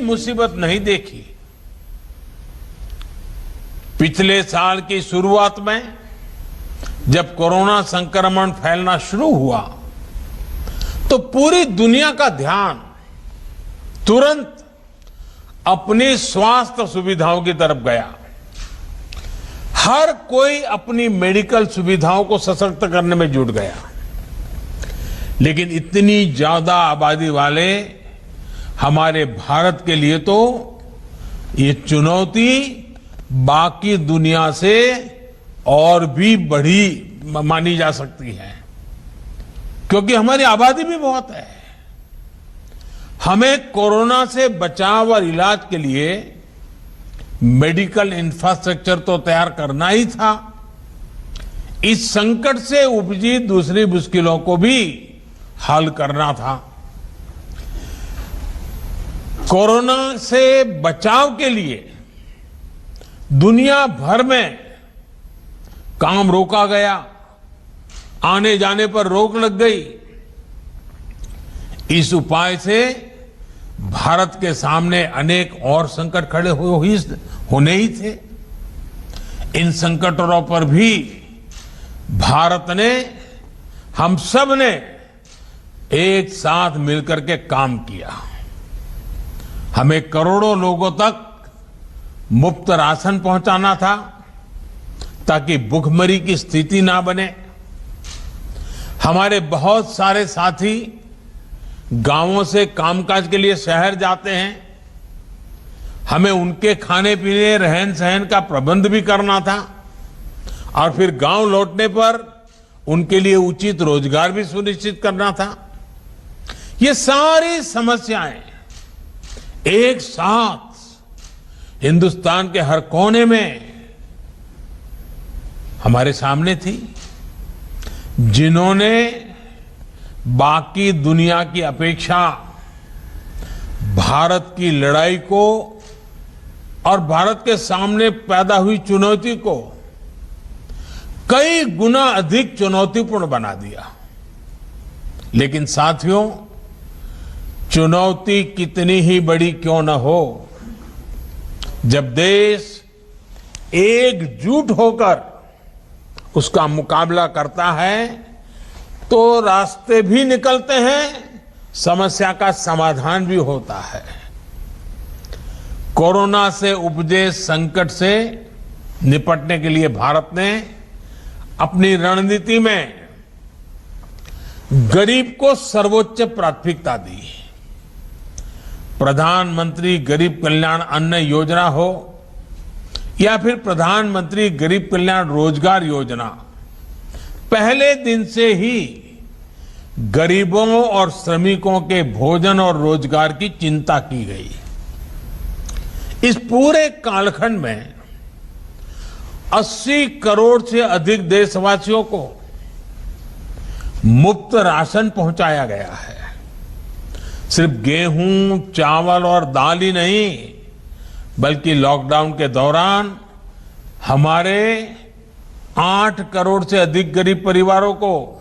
मुसीबत नहीं देखी। पिछले साल की शुरुआत में जब कोरोना संक्रमण फैलना शुरू हुआ तो पूरी दुनिया का ध्यान तुरंत अपनी स्वास्थ्य सुविधाओं की तरफ गया। हर कोई अपनी मेडिकल सुविधाओं को सशक्त करने में जुट गया। लेकिन इतनी ज्यादा आबादी वाले हमारे भारत के लिए तो ये चुनौती बाकी दुनिया से और भी बड़ी मानी जा सकती है, क्योंकि हमारी आबादी भी बहुत है। हमें कोरोना से बचाव और इलाज के लिए मेडिकल इंफ्रास्ट्रक्चर तो तैयार करना ही था। इस संकट से उपजी दूसरी मुश्किलों को भी हल करना था। कोरोना से बचाव के लिए दुनिया भर में काम रोका गया, आने जाने पर रोक लग गई। इस उपाय से भारत के सामने अनेक और संकट खड़े होने ही थे। इन संकटों पर भी भारत ने, हम सब ने एक साथ मिलकर के काम किया। हमें करोड़ों लोगों तक मुफ्त राशन पहुंचाना था ताकि भूखमरी की स्थिति ना बने। हमारे बहुत सारे साथी गांवों से कामकाज के लिए शहर जाते हैं। हमें उनके खाने पीने, रहन सहन का प्रबंध भी करना था और फिर गांव लौटने पर उनके लिए उचित रोजगार भी सुनिश्चित करना था। ये सारी समस्याएं एक साथ हिंदुस्तान के हर कोने में हमारे सामने थी, जिन्होंने बाकी दुनिया की अपेक्षा भारत की लड़ाई को और भारत के सामने पैदा हुई चुनौती को कई गुना अधिक चुनौतीपूर्ण बना दिया। लेकिन साथियों, चुनौती कितनी ही बड़ी क्यों न हो, जब देश एकजुट होकर उसका मुकाबला करता है तो रास्ते भी निकलते हैं, समस्या का समाधान भी होता है। कोरोना से उपजे संकट से निपटने के लिए भारत ने अपनी रणनीति में गरीब को सर्वोच्च प्राथमिकता दी। प्रधानमंत्री गरीब कल्याण अन्न योजना हो या फिर प्रधानमंत्री गरीब कल्याण रोजगार योजना, पहले दिन से ही गरीबों और श्रमिकों के भोजन और रोजगार की चिंता की गई। इस पूरे कालखंड में 80 करोड़ से अधिक देशवासियों को मुफ्त राशन पहुंचाया गया है। सिर्फ गेहूं, चावल और दाल ही नहीं, बल्कि लॉकडाउन के दौरान हमारे 8 करोड़ से अधिक गरीब परिवारों को